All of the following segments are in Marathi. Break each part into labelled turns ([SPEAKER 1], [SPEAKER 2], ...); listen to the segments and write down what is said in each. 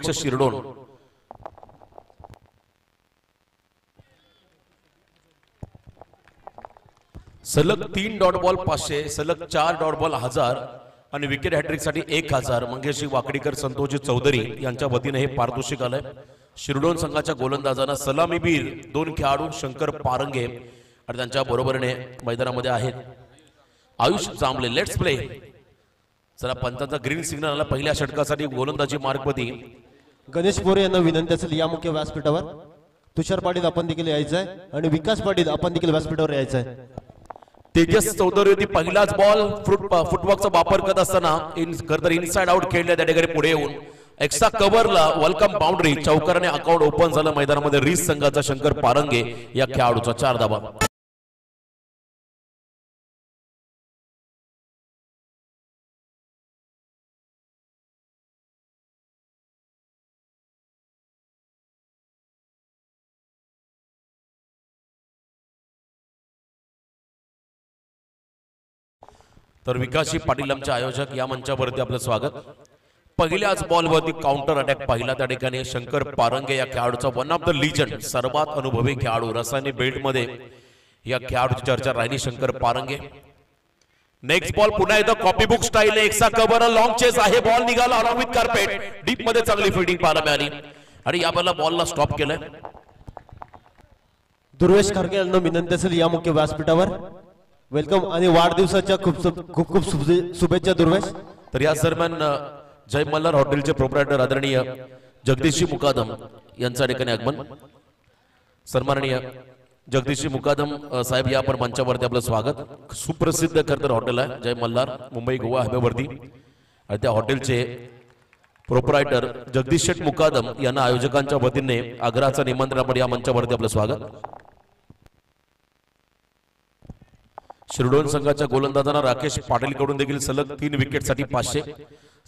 [SPEAKER 1] पक्ष शिरडोन. सलग 3 डॉट बॉल 500, सलग 4 डॉट बॉल 1000 आणि विकेट हॅट्रिक साठी 1000. मंगेशजी वाकडीकर, संतोषजी चौधरी यांच्या वतीने हे पारितोषिक आलंय. शिरडोन संघाच्या गोलंदाजांना सलामीवीर 2 खेळाडू शंकर पारंगे आणि त्यांच्या बरोबरीने मैदानामध्ये आहेत आयुष जांभळे. Let's play. चला, पंचांचा ग्रीन सिग्नल आला पहिल्या षटकासाठी. गोलंदाजी मार्गपती
[SPEAKER 2] गणेश मोरे यांना विनंती असेल या मुख्य व्यासपीठावर. तुषार पाटील आपण देखील यायचं आहे आणि विकास पाटील आपण देखील व्यासपीठावर यायचं आहे.
[SPEAKER 1] तेजस चौधरी होती. पहिलाच बॉल फुटवर्कचा वापर करत असताना इनसाइड आउट खेळल्या. त्या ठिकाणी पुढे येऊन एक्स्ट्रा कव्हरला वेलकम बाउंड्री चौकाराने अकाउंट ओपन झालं मैदानामध्ये. रीस संघाचा शंकर पारंगे या खेळाडूचा 4 धावा. तर विकासजी पाटील आमचे आयोजक या मंचावरती आपलं स्वागत. पहिल्याच बॉलवरती काउंटर अटॅक पाहिला त्या ठिकाणी शंकर पारंगे या खेळाडूचा. वन ऑफ द लीजंड, सर्वात अनुभवी खेळाडू. रसायनी बेल्ट मध्ये या खेळाडूची चर्चा राहिली शंकर पारंगे. नेक्स्ट बॉल पुन्हा एकदा कॉपी बुक स्टाईल. एक्सा कव्हर, लॉंग चेस आहे. बॉल निघाला अलॉंग विथ कार्पेट. डीप मध्ये चांगली फिल्डिंग पाहायला मिळाली आणि या बॉलला स्टॉप केलंय.
[SPEAKER 2] दुर्वेश खारगे यांना विनंती असेल या मुख्य व्यासपीठावर. वेलकम आणि वाढदिवसाच्या खूप खूप शुभेच्छा दुर्वेश.
[SPEAKER 1] तर या दरम्यान जय मल्हार हॉटेलचे प्रोप्रायटर आदरणीय जगदीशजी मुकादम यांच्या ठिकाणी आगमन. सन्माननीय जगदीशजी मुकादम साहेब या आपण मंचावरती आपलं स्वागत. सुप्रसिद्ध खरतर हॉटेल आहे जय मल्हार, मुंबई गोवा हायवेवरती. आणि त्या हॉटेलचे प्रोप्रायटर जगदीश शेठ मुकादम यांना आयोजकांच्या वतीने आग्रहाचं निमंत्रण आपण या मंचावरती आपलं स्वागत. शिरडोन संघाच्या गोलंदाजांना राकेश पाटील कडून देखील सलग 3 विकेटसाठी 500,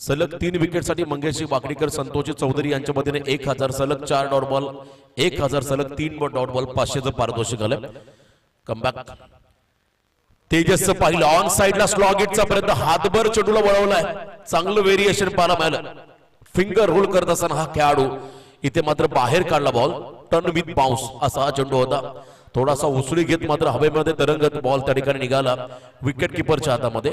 [SPEAKER 1] सलग 3 विकेटसाठी मंगेशजी वाकडीकर, संतोषजी चौधरी यांच्या मदतीने 1000, सलग 4 डॉट बॉल 1000, सलग 3 डॉट बॉल 500चं पारितोषिक आलं. कमबॅक तेजसचं पाहिलं ऑन साइडला स्लॉगेटचा पर्यंत हातभर चेंडूला वळवलाय. चांगलं व्हेरिएशन पाहायला मिळालं. फिंगर रोल करत असताना हा खेळाडू इथे मात्र बाहेर काढला बॉल. टर्न विथ बाउन्स असा हा चेंडू होता. थोडासा उसळी घेत मात्र हवेमध्ये तरंगत बॉल त्या ठिकाणी निघाला विकेट किपरच्या हातामध्ये.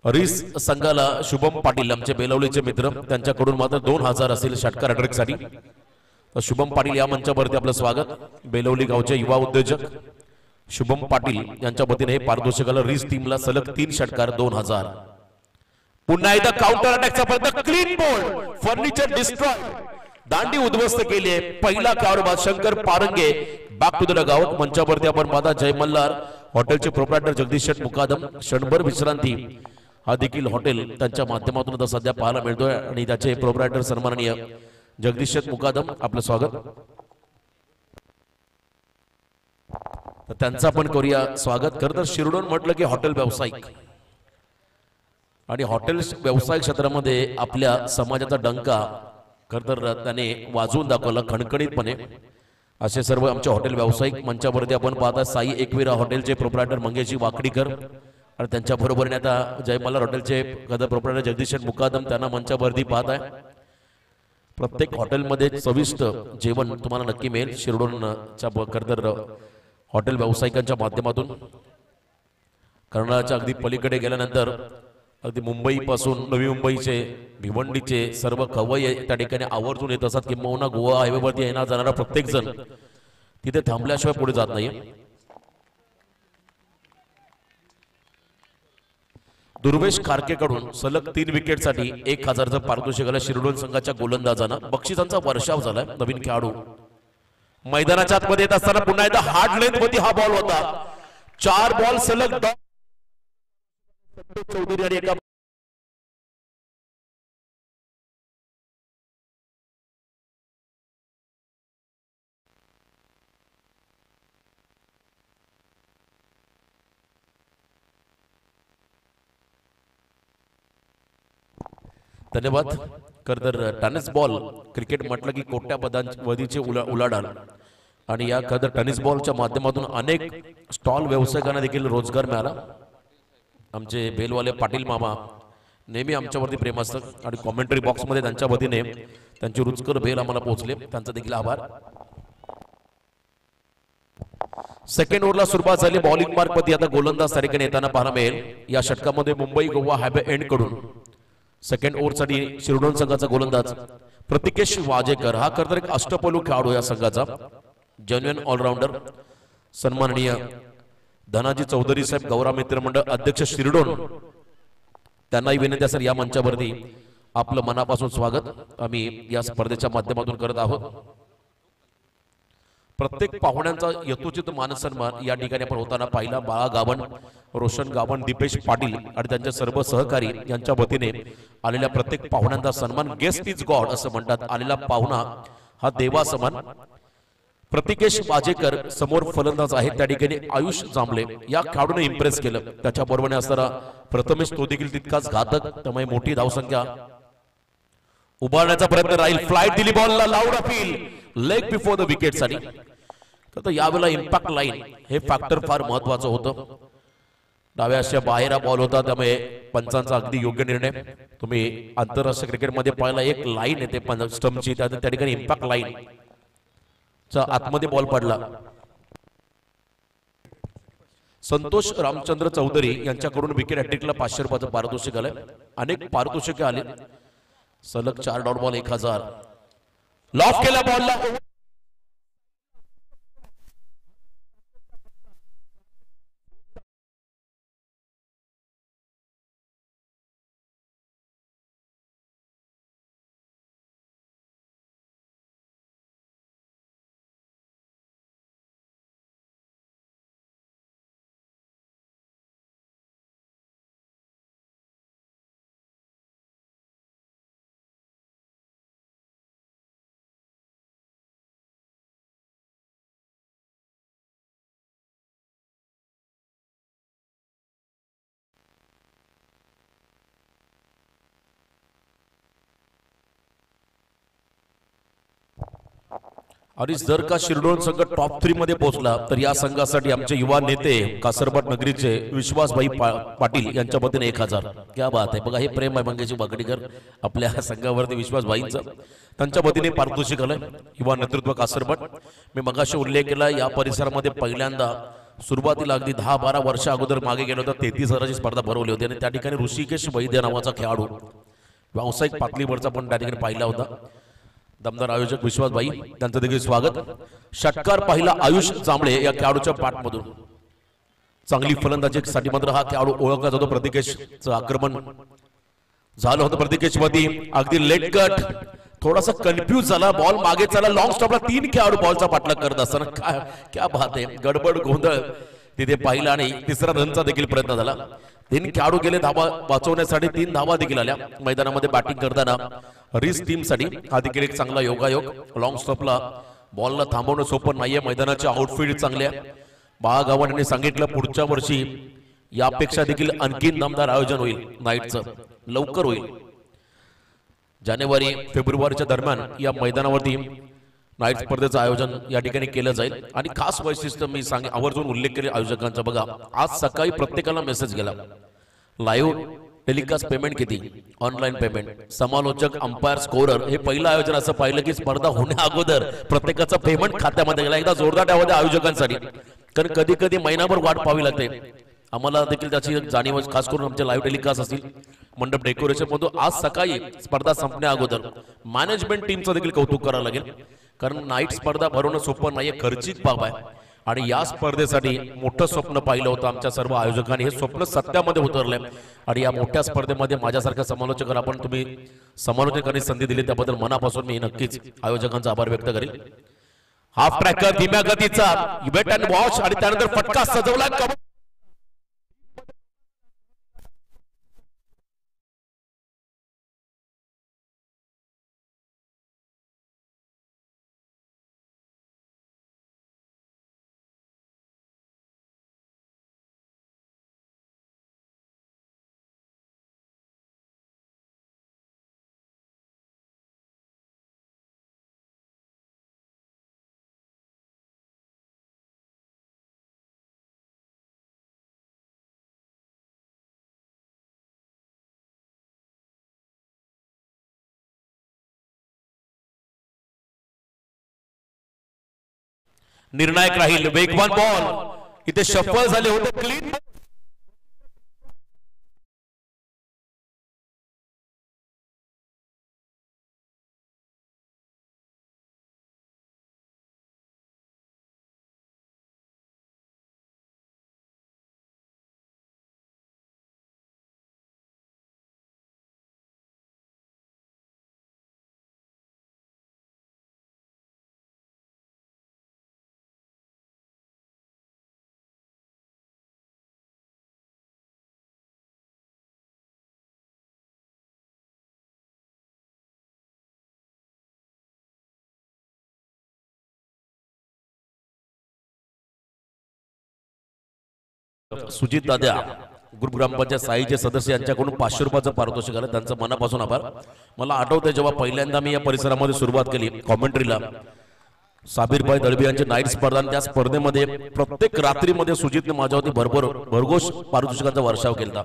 [SPEAKER 1] रीस संघाला शुभम पाटील आमचे बेलवलीचे मित्र त्यांच्याकडून मात्र 2000 असेल षटकार हॅट्रिकसाठी. तर शुभम पाटील या मंचावरती आपलं स्वागत. बेलवली गावचे युवा उद्योजक शुभम पाटील यांच्या वतीने हे पारितोषिक आलं. रीस टीमला सलग 3 षटकार 2000. पुन्हा एकदा काउंटर अटॅकचा प्रयत्न. Clean ball, furniture destroy. दांडी उद्ध्वस्त केली आहे. पहिला खेळाडू बाद Shankar Parange. Back to the dugout. मंचावरती आपण पाहता जय मल्हार हॉटेलचे प्रोप्रायटर जगदीश शेठ मुकादम. क्षणभर विश्रांती हा देखील हॉटेल त्यांच्या माध्यमातून आता सध्या पाहायला मिळतोय आणि त्याचे प्रोप्रायटर सन्माननीय जगदीश शेठ मुकादम आपलं स्वागत. तर त्यांचा पण करूया स्वागत. खरं तर शिरडोन म्हटलं की हॉटेल व्यावसायिक आणि हॉटेल व्यवसाय क्षेत्रामध्ये आपल्या समाजाचा डंका खरं तर त्याने वाजवून दाखवला खणखणीतपणे. असे सर्व आमचे हॉटेल व्यावसायिक मंचावरती आपण पाहता. साई एकविरा हॉटेलचे प्रोप्रायटर मंगेशजी वाकडीकर आणि त्यांच्या बरोबरीने आता जय मल्हार हॉटेलचे प्रोप्रायटर जगदीश मुकादम त्यांना मंचावरती पाहत आहे. प्रत्येक हॉटेलमध्ये चविष्ट जेवण तुम्हाला नक्की मिळेल शिरडोनच्या खरं तर हॉटेल व्यावसायिकांच्या माध्यमातून. कर्नाळाच्या अगदी पलीकडे गेल्यानंतर अगदी मुंबई पासून नवी मुंबईचे भिवंडीचे सर्व खवय्ये त्या ठिकाणी आवर्जून येत असतात. किंबहुना गोवा हायवेवरती येणार जाणारा प्रत्येक जण तिथे थांबल्याशिवाय पुढे जात नाही. दुर्वेश खारकेकडून सलग 3 विकेटसाठी 1000चं पारितोषिक आलं शिरडोन संघाच्या गोलंदाजांना. बक्षिसांचा वर्षाव झालाय. नवीन खेळाडू मैदानाच्या आतमध्ये येत असताना पुन्हा एकदा हार्ड लेंथ मध्ये हा बॉल होता. 4 बॉल सलग चौधरी आणि एका धन्यवाद. खरं तर टेनिस बॉल क्रिकेट म्हटलं की कोट्यावधीचे उलाढाल आणि या खरं तर टेनिस बॉलच्या माध्यमातून अनेक स्टॉल व्यावसायिकांना देखील रोजगार मिळाला. आमचे बेलवाले पाटील मामा नेहमी आमच्यावरती प्रेम असतं आणि कॉमेंटरी बॉक्समध्ये त्यांच्या वतीने त्यांची रुचकर भेल आम्हाला पोहोचले, त्यांचा देखील आभार. सेकंड ओव्हरला सुरुवात झाली. बॉलिंग मार्क मध्ये आता गोलंदाज तारिकेने येताना पाहायला मिळेल. या षटकामध्ये मुंबई गोवा हायवे एंड कडून सेकंड ओव्हरसाठी शिरडोन संघाचा गोलंदाज प्रतिकेश वाजेकर हा खरं तर एक अष्टपैलू खेळाडू या संघाचा, जेन्युइन ऑलराऊंडर. सन्माननीय धनाजी चौधरी साहेब, गौरव मित्र मंडळ अध्यक्ष शिरडोन, त्यांनाही विनंती असेल या मंचावरती आपलं मनापासून स्वागत आम्ही या स्पर्धेच्या माध्यमातून करत आहोत. प्रत्येक पाहुण्यांचा यथोचित मानसन्मान या ठिकाणी आपण होताना पाहिला. बाळा गावण, रोशन गावण, दीपेश पाटील आणि त्यांच्या सर्व सहकारी यांच्या वतीने आलेल्या प्रत्येक पाहुण्यांचा सन्मान. गेस्ट इज गॉड असं म्हणतात, आलेला पाहुणा हा देवा समान. प्रतिकेश वाजेकर समोर फलंदाज आहे, त्या ठिकाणी आयुष जांभळे या खेळाडूने इम्प्रेस केलं. त्याच्या बरोबरने असताना प्रथमेश तो देखील तितकाच घातक, त्यामुळे मोठी धावसंख्या उभारण्याचा प्रयत्न राहील. फ्लाइट दिली बॉलला, loud appeal leg before the wicket साठी. तर यावेळेला इम्पॅक्ट लाईन हे फॅक्टर फार महत्वाचं होतं. डाव्या अशा बाहेर हा बॉल होता, त्यामुळे पंचांचा अगदी योग्य निर्णय. तुम्ही आंतरराष्ट्रीय क्रिकेटमध्ये पाहिला एक लाईन येते स्टंपची, त्या ठिकाणी इम्पॅक्ट लाईन चा आतमध्ये बॉल पडला. संतोष रामचंद्र चौधरी यांच्याकडून विकेट हॅट्रिकला 500 रुपयाचं पारितोषिक आलंय. अनेक पारितोषिके आले, सलग 4 डॉट बॉल 1000. लॉफ केला बॉलला. आणि जर का शिरडोन संघ टॉप 3 मध्ये पोहोचला तर या संघासाठी आमचे युवा नेते कासरबट नगरीचे विश्वासभाई पाटील यांच्या वतीने 1000. क्या बात आहे. बघा हे प्रेम आहे मंगेशी बागडीकर आपल्या संघावरती विश्वासभाईंचं. त्यांच्या वतीने पारितोषिक आलंय. युवा नेतृत्व कासरबट. मी मगाशी उल्लेख केला, या परिसरामध्ये पहिल्यांदा सुरुवातीला अगदी 10-12 वर्ष अगोदर मागे गेलो होता, 33,000ची स्पर्धा भरवली होती आणि त्या ठिकाणी ऋषिकेश वैद्य नावाचा खेळाडू व्यावसायिक पातळीवरचा पण त्या ठिकाणी पाहिला होता. दमदार आयोजक विश्वासभाई, त्यांचं देखील स्वागत. षटकार पाहिला आयुष जांभळे या खेळाडूच्या पाठमधून. चांगली फलंदाजीसाठी मात्र हा खेळाडू ओळखला जातो. प्रतिकेशचं आक्रमण झालं होतं प्रतिकेश मध्ये, अगदी लेट कट, थोडासा कन्फ्यूज झाला, बॉल मागे चला, लॉंग स्टॉपला 3 खेळाडू बॉलचा पाठलाग करत असताना काय क्या बात आहे, गडबड गोंधळ तिथे पाहिला आणि तिसरा रनचा देखील प्रयत्न झाला. 3 खेळाडू गेले धावा वाचवण्यासाठी, 3 धावा देखील आल्या. मैदानामध्ये बॅटिंग करताना रिस टीम साठी हा देखील एक चांगला योगायोग. लॉंग स्टॉपला बॉलला थांबवणं सोपं नाहीये. मैदानाचे आउटफील्ड चांगले आहे. बाळागावण यांनी सांगितलं पुढच्या वर्षी यापेक्षा देखील आणखीन दमदार आयोजन होईल. नाईटचं लवकर होईल. जानेवारी फेब्रुवारीच्या दरम्यान या मैदानावरती नाईट स्पर्धेचं आयोजन या ठिकाणी केलं जाईल. आणि खास वैशिष्ट्य मी आवर्जून उल्लेख केले आयोजकांचा. बघा आज सकाळी प्रत्येकाला मेसेज गेला, लाईव्ह टेलिकास्ट पेमेंट किती, ऑनलाईन पेमेंट, समालोचक, अंपायर, स्कोरर. हे पहिलं आयोजन असं पाहिलं की स्पर्धा होण्या अगोदर प्रत्येकाचं पेमेंट खात्यामध्ये गेला. एकदा जोरदार टाळ्या द्या आयोजकांसाठी, कारण कधी कधी महिनाभर वाट पाहावी लागते. आम्हाला देखील त्याची जाणीव, खास करून आमचे लाईव्ह टेलिकास्ट असतील, मंडप डेकोरेशन मधून आज सकाळी स्पर्धा संपण्या अगोदर मॅनेजमेंट टीमचं देखील कौतुक करावं लागेल, कारण नाईट स्पर्धा भरवणं सोपं नाहीये, खर्चिक बाब आहे. आणि या स्पर्धेसाठी मोठं स्वप्न पाहिलं होतं आमच्या सर्व आयोजकांनी. हे स्वप्न सत्यामध्ये उतरलंय आणि या मोठ्या स्पर्धेमध्ये माझ्यासारख्या समालोचकांना आपण तुम्ही समालोचकांनी संधी दिली त्याबद्दल मनापासून मी नक्कीच आयोजकांचा आभार व्यक्त करेल. हाफ ट्रॅकर धीम्या गतीचा वेट अँड वॉच आणि त्यानंतर फटका सजवला. निर्णायक राहील. वेगवान बॉल इथे शफल झाले होते. क्लीन सुजित दादा ग्रुप ग्रामपंचायत साईचे सदस्य यांच्याकडून 500 रुपयाचं पारितोषिक आलं. त्यांचं मनापासून आभार. मला आठवतंय जेव्हा पहिल्यांदा मी या परिसरामध्ये सुरुवात केली कॉमेंट्रीला, साबीरभाई दळवी यांची नाईट स्पर्धा, त्या स्पर्धेमध्ये प्रत्येक रात्रीमध्ये सुजितने माझ्यावरती भरघोष पारितोषिकांचा वर्षाव केला.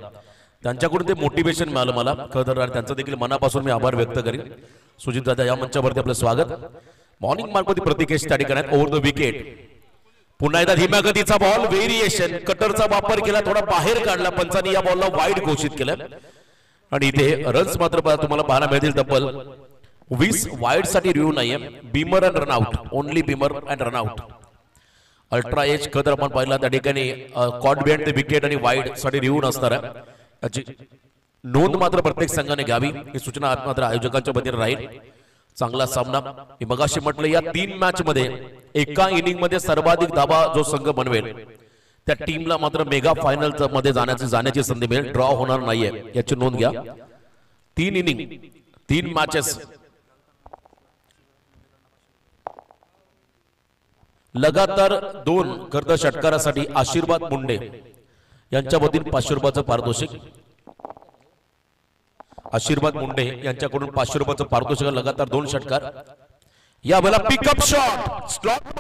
[SPEAKER 1] त्यांच्याकडून ते मोटिवेशन मिळालं मला खरं तर, आणि त्यांचं देखील मनापासून मी आभार व्यक्त करीन. सुजित दादा या मंचावरती आपलं स्वागत. मॉर्निंग मार्कवरती प्रतिकेश त्या ठिकाणी ओव्हर द विकेट. पुन्हा एकदा धीम्या गतीचा बॉल, व्हेरिएशन, कटरचा वापर केला, थोडा बाहेर काढला, पंचांनी या बॉलला वाईड घोषित केलं आणि इथे रन्स मात्र तुम्हाला पाहायला मिळतील तब्बल 20. वाईड साठी रिव्ह्यू नाहीये. Beamer and run out, only beamer and run out. Ultra edge कदर आपण पाहिला त्या ठिकाणी कॉट बिहाइंड द विकेट आणि वाईड साठी रिव्ह्यू नसणार आहे. याची नोंद मात्र प्रत्येक संघाने घ्यावी ही सूचना मात्र आयोजकांच्या वतीने राहील. चांगला सामना. मी मगाशी म्हटलं या 3 मॅच मध्ये एका इनिंग मध्ये सर्वाधिक धावा जो संघ बनवेल त्या टीमला मात्र मेगा फायनल मध्ये जाण्याची संधी मिळेल. ड्रॉ होणार नाहीये याची नोंद घ्या. 3 इनिंग 3 मॅचेस लगातार 2 कर्द षटकारासाठी आशीर्वाद मुंडे यांच्या वतीने 500 रुपयाचं पारितोषिक. आशीर्वाद मुंडे यांच्याकडून 500 रुपयाचं पारितोषिक. लगातार 2 षटकार. या वेळेला पिकअप शॉट स्लॉट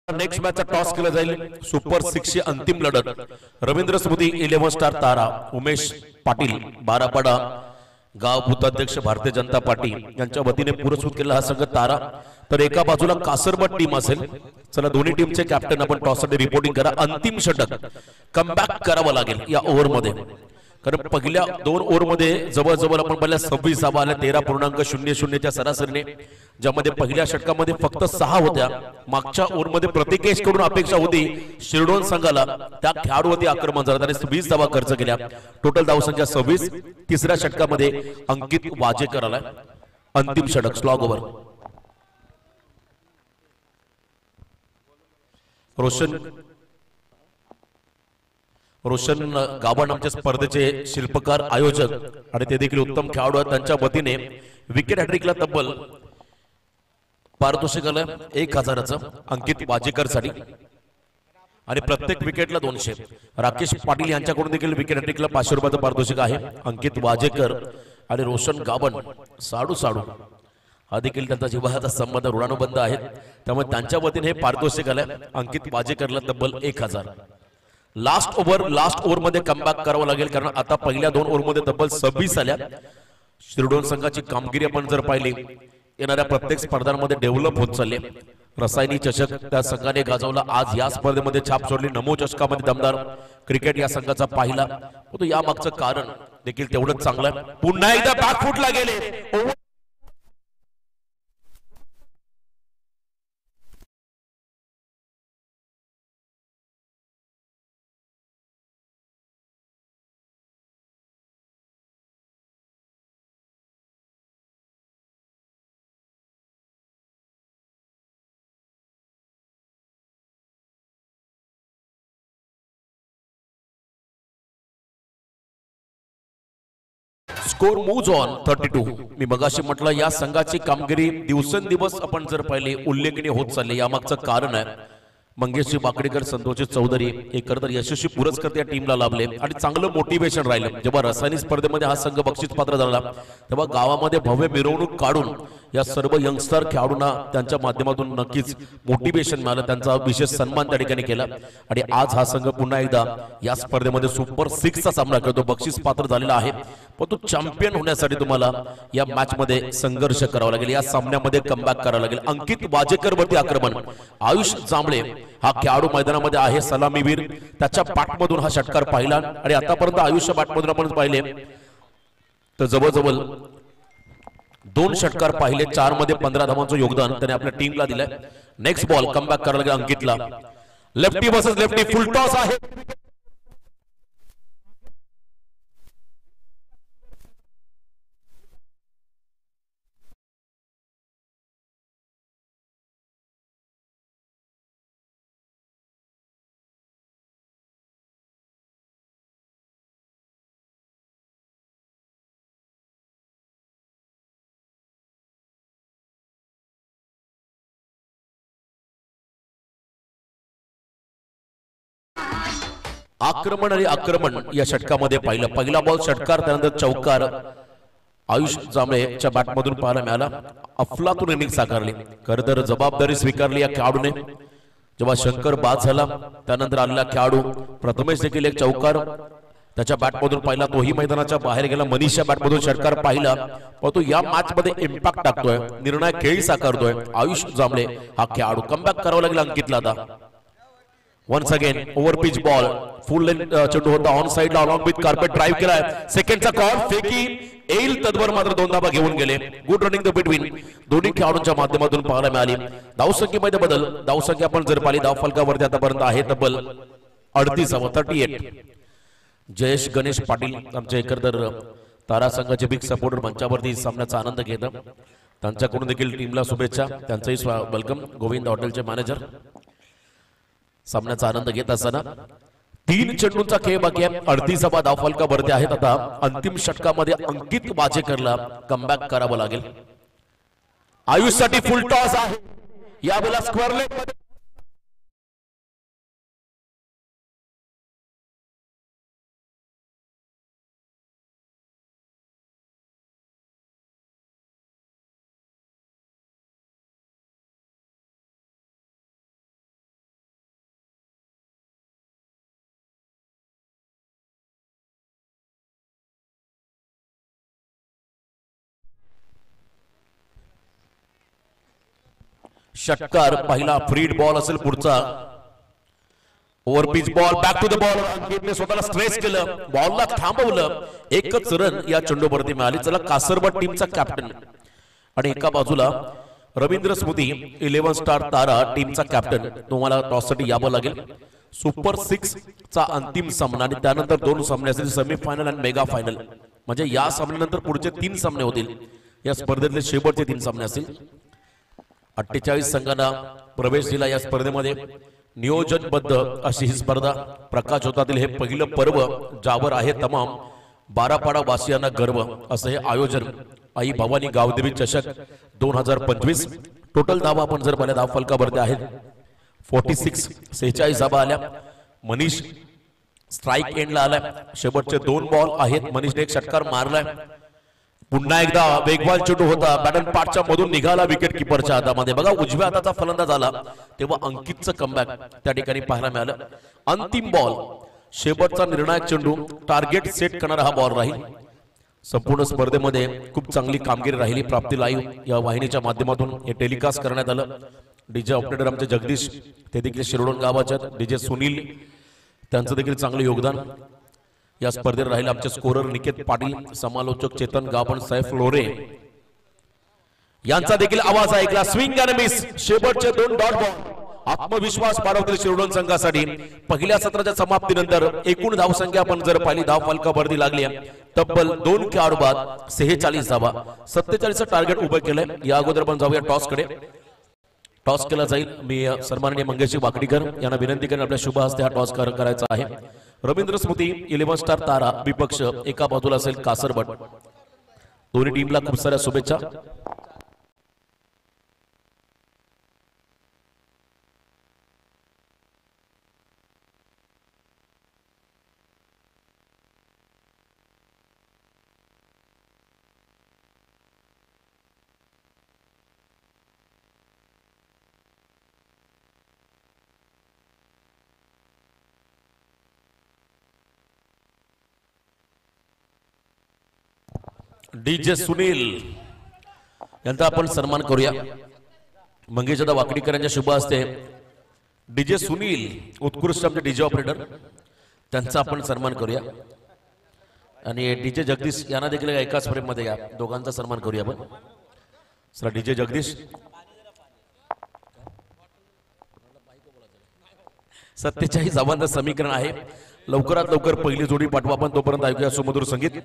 [SPEAKER 1] नेक्स्ट मॅचचा टॉस केला जाईल. सुपर 6 ची अंतिम लढत. रवींद्र स्मृती 11 स्टार तारा उमेश पाटील बारापाडा गाव भूताध्यक्ष भारतीय जनता पार्टी यांच्या वतीने पुरस्कृत केलेला हा संघ तारा. तर एका बाजूला कासरबट टीम असेल. चला दोन्ही टीमचे कॅप्टन आपण टॉस साठी रिपोर्टिंग करा. अंतिम षटक कमबॅक करावं लागेल या ओव्हर मध्ये, कारण पहिल्या 2 ओव्हर मध्ये जवळजवळ आपण पहिल्या 26 धावा आल्या 13.00 च्या सरासरीने, ज्यामध्ये पहिल्या षटकामध्ये फक्त 6 होत्या. मागच्या ओव्हर मध्ये प्रतिकेश कडून अपेक्षा होती शिरडोन संघाला त्या खेळाडूवरती आक्रमण झालं, त्याने 20 धावा खर्च केल्या. टोटल धावसंख्या 26. तिसऱ्या षटकामध्ये अंकित वाजेकर आला. अंतिम षटक स्लॉग ओव्हर. रोशन गावण आमच्या स्पर्धेचे शिल्पकार आयोजक आणि ते देखील उत्तम खेळाडू आहेत. त्यांच्या वतीने विकेट हॅट्रिकला तब्बल पारितोषिक आलं 1000चं अंकित वाजेकर साठी आणि प्रत्येक विकेटला 200. राकेश पाटील यांच्याकडून देखील विकेट हॅट्रिकला 500 रुपयाचं पारितोषिक आहे. अंकित वाजेकर आणि रोशन गावण साडू हा देखील त्यांचा जिव्हाळ्याचा संबंध ऋणानुबंध आहेत, त्यामुळे त्यांच्या वतीने हे पारितोषिक आलंय अंकित वाजेकरला तब्बल 1000. लास्ट ओव्हर मध्ये कमबॅक करावं लागेल, कारण आता पहिल्या 2 ओव्हर मध्ये तब्बल 26 आल्या. शिरडोन संघाची कामगिरी आपण जर पाहिली येणाऱ्या प्रत्येक स्पर्धांमध्ये डेव्हलप होत चालली. रसायनी चषक त्या संघाने गाजवला. आज या स्पर्धेमध्ये छाप सोडली. नमो चषकामध्ये दमदार क्रिकेट या संघाचा पाहिला होतो. या मागचं कारण देखील तेवढंच चांगलं आहे. पुन्हा एकदा बॅकफुटला गेले. Score moves on 32. मी मगाशी म्हटलं या संघाची कामगिरी दिवसेंदिवस आपण जर पाहिले उल्लेखनीय होत चालली. यामागचं कारण आहे मंगेशजी बाकडेकर, संतोषजी चौधरी हे खरं तर यशस्वी पुरस्कार त्या टीमला लाभले आणि चांगलं मोटिवेशन राहिलं. जेव्हा रसायनी स्पर्धेमध्ये हा संघ बक्षीस पात्र झाला तेव्हा गावामध्ये भव्य मिरवणूक काढून या सर्व यंगस्टर खेळाडूंना त्यांच्या माध्यमातून नक्कीच मोटिवेशन मिळालं. त्यांचा विशेष सन्मान त्या ठिकाणी केला आणि आज हा संघ पुन्हा एकदा या स्पर्धेमध्ये सुपर 6चा सामना करतो. बक्षीस पात्र झालेला आहे पण तो चॅम्पियन होण्यासाठी तुम्हाला या मॅच मध्ये संघर्ष करावा लागेल. या सामन्यामध्ये कमबॅक करावं लागेल. अंकित वाजेकर वरती आक्रमण. आयुष जांभळे हा खेळाडू मैदानामध्ये आहे, सलामीवीर. त्याच्या बॅटमधून हा षटकार पाहिला आणि आतापर्यंत आयुष्य बॅटमधून आपण पाहिले तर जवळजवळ 2 षटकार पाहिले, 4 मध्ये 15 धावांचं योगदान त्याने आपल्या टीमला दिलंय. नेक्स्ट बॉल कमबॅक करायला लागेल अंकितला. Lefty versus lefty full toss आहे. आक्रमण आणि आक्रमण या षटकामध्ये पाहिलं. पहिला बॉल षटकार, त्यानंतर चौकार आयुष जांभळेच्या बॅटमधून पाहायला मिळाला. अफलातून इनिंग साकारली. खरं तर जबाबदारी स्वीकारली या खेळाडूने. जेव्हा शंकर बाद झाला त्यानंतर आलेला खेळाडू प्रथमेश देखील एक चौकार त्याच्या बॅटमधून पाहिला. तोही मैदानाच्या बाहेर गेला. मनीषच्या बॅटमधून षटकार पाहिला पण तो या मॅच मध्ये इम्पॅक्ट टाकतोय, निर्णायक खेळी साकारतोय. आयुष जांभळे हा खेळाडू. कमबॅक करावं लागेल अंकितला आता. Once again over pitch ball, full length चेंडू होता ऑन साइडला, अलॉंग विथ कार्पेट ड्राइव्ह केलाय. सेकंडचा कॉल फेकी येईल तद्वर मात्र 2 धावा घेऊन गेले. गुड रनिंग द बिटवीन दोन्ही खेळाडूंच्या माध्यमातून पाहायला मिळाली. धावसंख्येमध्ये बदल. धावसंख्या आपण जर पाहिली धावफलकावरती आतापर्यंत आहे तब्बल 38. जयेश गणेश पाटील आमचे एकंदर तारा संघाचे बिग सपोर्टर मंचावरती सामन्याचा आनंद घेतात. त्यांच्याकडून देखील टीमला शुभेच्छा. त्यांचंही वेलकम. गोविंद हॉटेलचे मॅनेजर सामन्याचा आनंद घेत असताना 3 चेंडूंचा खेळ बाकी आहे. 38 धावफलकावरती आहेत. आता अंतिम षटकामध्ये अंकित वाजेकरला कमबॅक करावं लागेल. आयुषसाठी फुल टॉस आहे. यावेळेला स्क्वेअर लेग मध्ये षटकार पहिला फ्रीड बॉल असेल. पुढचा over pitch ball, back to the ball. अंकितने स्वतःला स्ट्रेस केलं, बॉलला थांबवलं. एकच रन या चेंडूवरती मिळाली. चला कासरबड टीमचा कॅप्टन आणि एका बाजूला रवींद्र स्मृती 11 स्टार तारा टीमचा कॅप्टन. तुम्हाला टॉससाठी यावं लागेल. सुपर 6 चा अंतिम सामना आणि त्यानंतर 2 सामने असतील, सेमीफायनल आणि मेगा फायनल. म्हणजे या सामन्यानंतर पुढचे 3 सामने होतील. या स्पर्धेतले शेवटचे 3 सामने असतील. 48 संघांना प्रवेश दिला या स्पर्धेमध्ये. नियोजनबद्ध अशी ही स्पर्धा. प्रकाश होतातील हे पहिलं पर्व ज्यावर आहे तमाम 12 पाडा वासियांना गर्व असं हे आयोजन. आई भवानी गावदेवी चषक 2025. टोटल धावा आपण जर पाहिल्या धावफलकावरती आहेत 46. 46 धावा आल्या. मनीष स्ट्राइक एंडला आलाय. शेवटचे 2 बॉल आहेत. मनीषने एक षटकार मारलाय. पुन्हा एकदा वेगवान चेंडू होता, बॅटन पाठच्या मधून निघाला विकेट किपरच्या हातामध्ये. बघा उजव्या हाताचा फलंदाज आला तेव्हा अंकितचं कमबॅक त्या ठिकाणी पाहायला मिळालं. अंतिम बॉल, शेवटचा निर्णायक चेंडू, टार्गेट सेट करणारा हा बॉल राहील. संपूर्ण स्पर्धेमध्ये खूप चांगली कामगिरी राहिली. प्राप्ती लाईव्ह या वाहिनीच्या माध्यमातून हे टेलिकास्ट करण्यात आलं. डीजे ऑपरेटर आमचे जगदीश ते देखील शिरोडोन गावाचे. डीजे सुनील त्यांचं देखील चांगलं योगदान या स्पर्धेत राहील. आमचे स्कोरर निकेत पाटील, समालोचक चेतन गावण, सैफ लोरे यांचा देखील आवाज ऐकला. स्विंग अँड मिस, शेवटचे 2 डॉट बॉल. आत्मविश्वास वाढवतील शिरोडोन संघासाठी. पहिल्या सत्राच्या समाप्तीनंतर एकूण धावसंख्या आपण जर पाहिली धावफलकावरती लागली तब्बल 2 खेळाडू बाद 46 धावा. 47चं टार्गेट उभं केलंय. या अगोदर आपण जाऊया टॉस कडे. टॉस केला जाईल. मी सन्माननीय मंगेशजी वाकडीकर यांना विनंती करेन आपल्या शुभ हस्ते हा टॉस करायचा आहे. रवींद्र स्मृती 11 स्टार तारा विपक्ष एका बाजूला असेल कासरबड. दोन्ही टीमला खूप साऱ्या शुभेच्छा. डीजे सुनील यांचा आपण सन्मान करूया. मंगेशदा वाकडीकर यांच्या शुभ हस्ते डीजे सुनील उत्कृष्ट आमचे डीजे ऑपरेटर त्यांचा आपण सन्मान करूया. आणि डीजे जगदीश यांना देखील एकाच फ्रेम मध्ये या दोघांचा सन्मान करूया आपण. सर डीजे जगदीश 47 धावांचं समीकरण आहे. लवकरात लवकर पहिली जोडी पाठवा आपण. तोपर्यंत ऐकूया सुमधुर संगीत.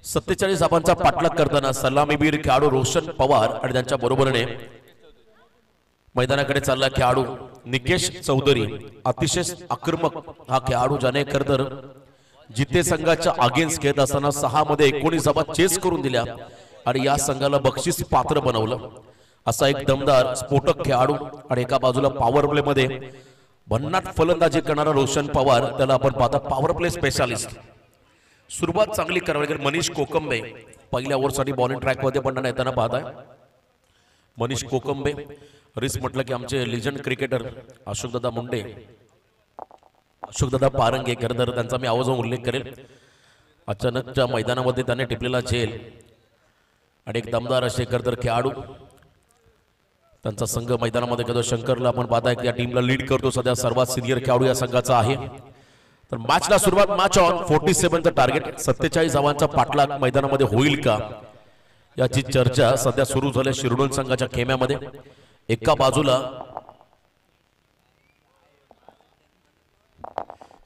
[SPEAKER 1] सत्तेचाळीस धावांचा पाठलाग करताना सलामीवीर खेळाडू रोशन पवार आणि त्यांच्या बरोबरीने मैदानाकडे चालला खेळाडू निकेश चौधरी. अतिशय आक्रमक हा खेळाडू ज्याने खरं तर जिते संघाच्या अगेन्स्ट खेळत असताना 6 मध्ये 19 धावा चेस करून दिल्या आणि या संघाला बक्षीस पात्र बनवलं. असा एक दमदार स्फोटक खेळाडू आणि एका बाजूला पॉवर प्ले मध्ये भन्नाट फलंदाजी करणारा रोशन पवार, त्याला आपण पाहता पॉवर प्ले स्पेशालिस्ट. सुरुवात चांगली करावी. मनीष कोकंबे पहिल्या ओव्हरसाठी बॉलिंग ट्रॅक मध्ये पण येताना पाहताय. मनीष कोकंबे रिस म्हटलं की आमचे लिजंड क्रिकेटर अशोकदादा मुंडे, अशोकदादा पारंगे, खरं तर त्यांचा मी आवाजावर उल्लेख करेल. अचानकच्या मैदानामध्ये त्याने टिपलेला झेल आणि एक दमदार असे खरं तर खेळाडू त्यांचा संघ मैदानामध्ये करतो. शंकरला आपण पाहताय की या टीमला लीड करतो. सध्या सर्वात सिनियर खेळाडू या संघाचा आहे. तर मॅचला सुरुवात, मॅच ऑन 47चं टार्गेट. 47 धावांचा पाठलाग मैदानामध्ये होईल का याची चर्चा सध्या सुरू झाली शिरडोन संघाच्या खेम्यामध्ये. एका बाजूला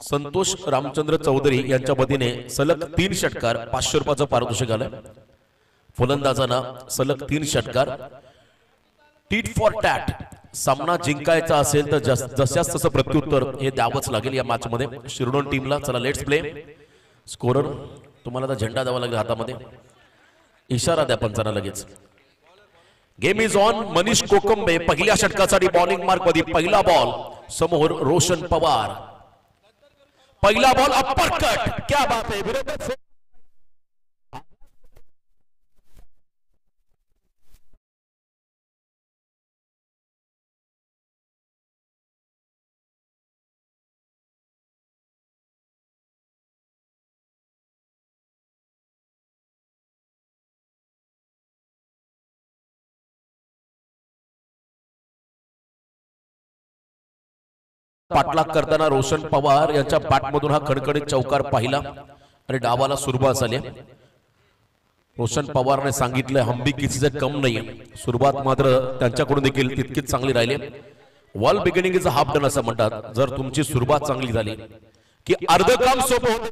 [SPEAKER 1] संतोष रामचंद्र चौधरी यांच्या वतीने सलग 3 षटकार 500 रुपयाचं पारितोषिक आलंय. फलंदाजांना सलग 3 षटकार. Tit for tat. सामना जिंकायचा असेल तर जशास तसं प्रत्युत्तर हे द्यावंच लागेल या मॅच मध्ये शिरडोन टीमला. चला लेट्स प्ले. स्कोरर तुम्हाला आता झेंडा द्यावा लागेल हातामध्ये, इशारा द्या पंचांना लगेच. Game is on. Manish Kokambe पहिल्या षटकासाठी बॉलिंग मार्क मध्ये. पहिला बॉल समोर रोशन पवार. पहिला बॉल अप्पर कट. क्या बात है. विरोध पाठलाग करताना रोशन पवार यांच्या बॅटमधून हा खडखडीत चौकार पाहिला आणि डावाला सुरुवात झाली. रोशन पवारने सांगितलं हंबी किसीचे कम नाही. सुरुवात मात्र त्यांच्याकडून देखील तितकीच चांगली राहिली. Wall beginning is a half done असं म्हणतात. जर तुमची सुरुवात चांगली झाली की अर्ध काम सोपं होतं.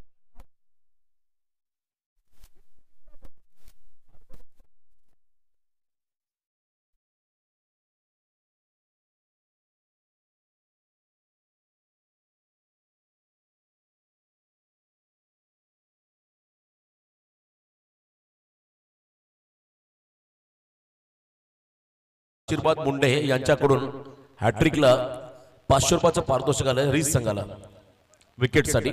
[SPEAKER 1] आशीर्वाद मुंडे यांच्याकडून हॅट्रिकला 500 रुपयाचं पारितोषिक आलं रीस संघाला विकेटसाठी.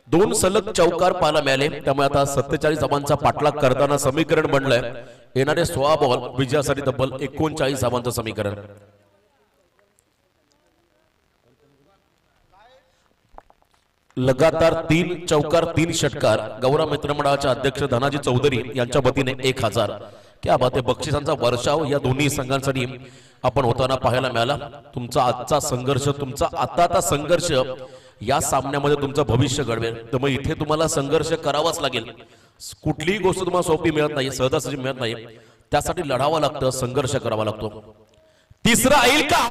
[SPEAKER 1] 2 सलग चौकार पाहायला मिळाले. त्यामुळे आता 47 धावांचा पाठलाग करताना समीकरण बनलंय येणारे 16 बॉल विजयासाठी तब्बल 39 धावांचं समीकरण. लगातार 3 चौकार 3 षटकार. गौरव मित्रमंडळाचे अध्यक्ष धनाजी चौधरी यांच्या वतीने 1000. क्या बात आहे. बक्षिसांचा वर्षाव या दोन्ही संघांसाठी आपण होताना पाहायला मिळाला. तुमचा आजचा संघर्ष तुमचा आता संघर्ष या सामन्यामध्ये तुमचं भविष्य घडवेल. त्यामुळे इथे तुम्हाला संघर्ष करावाच लागेल. कुठलीही गोष्ट तुम्हाला सोपी मिळत नाही, सहजासहजी मिळत नाही. त्यासाठी लढावं लागतं, संघर्ष करावा लागतो. तिसरा येईल का?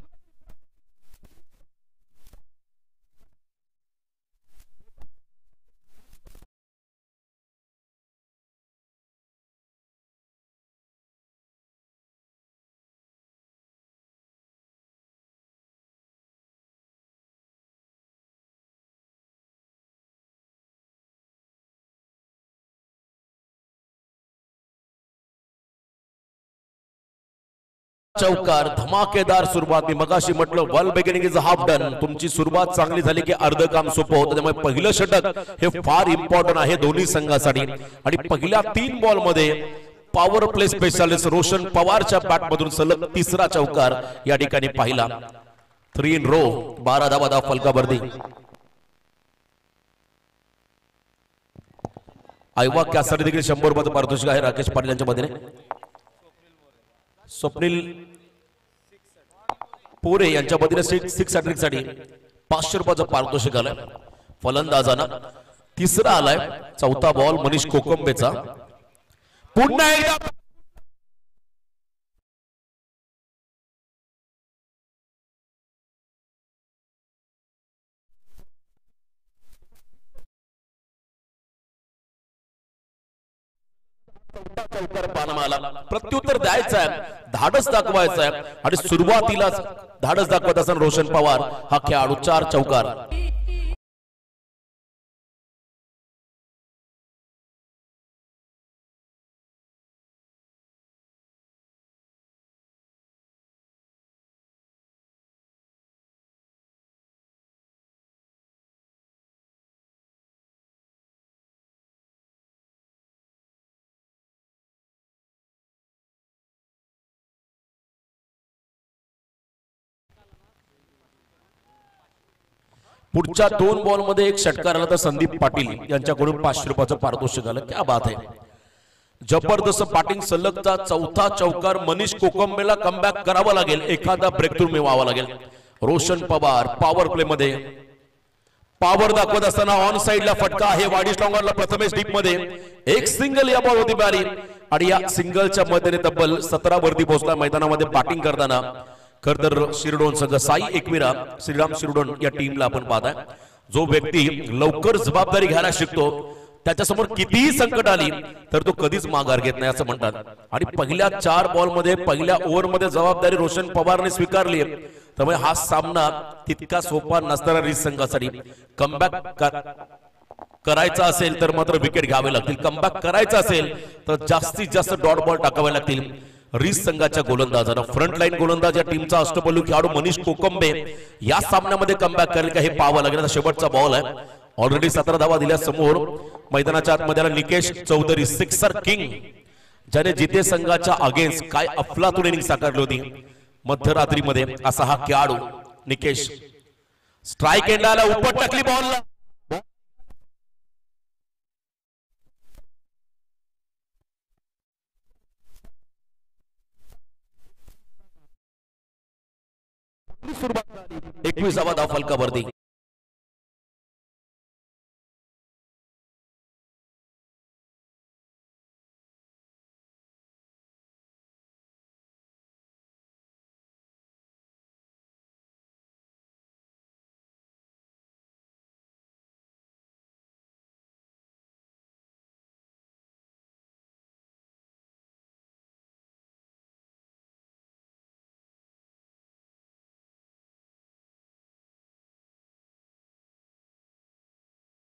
[SPEAKER 1] चौकार धमाकेदार सुरुवात. मी मगाशी म्हटलं wall beginning is half done. तुमची सुरुवात चांगली झाली की अर्ध काम सोपं होतं. त्यामुळे पहिलं षटक हे फार इम्पॉर्टंट आहे दोन्ही संघासाठी. आणि पहिल्या 3 बॉल मध्ये पॉवर प्ले स्पेशालिस्ट रोशन पवारच्या बॅट मधून सलग तिसरा चौकार या ठिकाणी पाहिला. 3 इन रो. 12 धावा फलकावरती. आयवा कॅसाठी देखील 100 रुपयाचं पारितोषिक आहे राकेश पाटील यांच्या वतीने. स्वप्नील पोरे यांच्या वतीने 6 हॅट्रिक साठी 500 रुपयाचं पारितोषिक आलंय. फलंदाजांना तिसरा आलाय. चौथा बॉल मनीष कोकंबेचा. पुन्हा एकदा प्रत्युत्तर द्यायचं आहे, धाडस दाखवायचं आहे. आणि सुरुवातीलाच धाडस दाखवत असताना रोशन पवार हा खेळाडू 4 चौकार. पुढच्या 2 बॉल मध्ये 1 षटकार आला तर संदीप पाटील यांच्याकडून 500 रुपयाचं पारितोषिक आलं. क्या बात आहे. जबरदस्त बॅटिंग. सलगचा चौथा चौकार. मनीष कोकंबेला कमबॅक करावा लागेल. एखादा ब्रेक थ्रू मिळवावा लागेल. रोशन पवार पॉवर प्ले मध्ये पॉवर दाखवत असताना ऑन साइडला फटका आहे. वाडी स्ट्रॉंगरला प्रथमेश डीप मध्ये 1 सिंगल या बॉल होती बारी. आणि या सिंगलच्या मध्येने तब्बल 17 वरती पोहोचला मैदानामध्ये बॅटिंग करताना. खर तर शिरडोन संघ साई एकविरा श्रीराम शिरडोन या टीमला आपण पाहताय. जो व्यक्ती लवकर जबाबदारी घ्यायला शिकतो त्याच्यासमोर कितीही संकट आली तर तो कधीच माघार घेत नाही असं म्हणतात. आणि पहिल्या 4 बॉल मध्ये पहिल्या ओव्हर मध्ये जबाबदारी रोशन पवारने स्वीकारली. त्यामुळे हा सामना तितका सोपा नसणारा रीस संघासाठी. कमबॅक करायचा असेल तर मात्र विकेट घ्यावे लागतील. कमबॅक करायचा असेल तर जास्तीत जास्त डॉट बॉल टाकावे लागतील रीस संघाच्या गोलंदाजांना. फ्रंटलाईन गोलंदाज या टीमचा अष्टपैलू खेळाडू मनीष कोकंबे या सामन्यामध्ये कमबॅक करेल का हे पाहावं लागेल. शेवटचा बॉल आहे. ऑलरेडी 17 धावा दिल्या समोर. मैदानाच्या आतमध्ये निकेश चौधरी सिक्सर किंग ज्याने जिते संघाच्या अगेन्स्ट काय अफलातून इनिंग साकारली होती मध्यरात्रीमध्ये असा हा खेळाडू निकेश. स्ट्राइक एंडाला उपट टाकली बॉलला. सुरुवात झाली. 21वा धाव फलकावरती.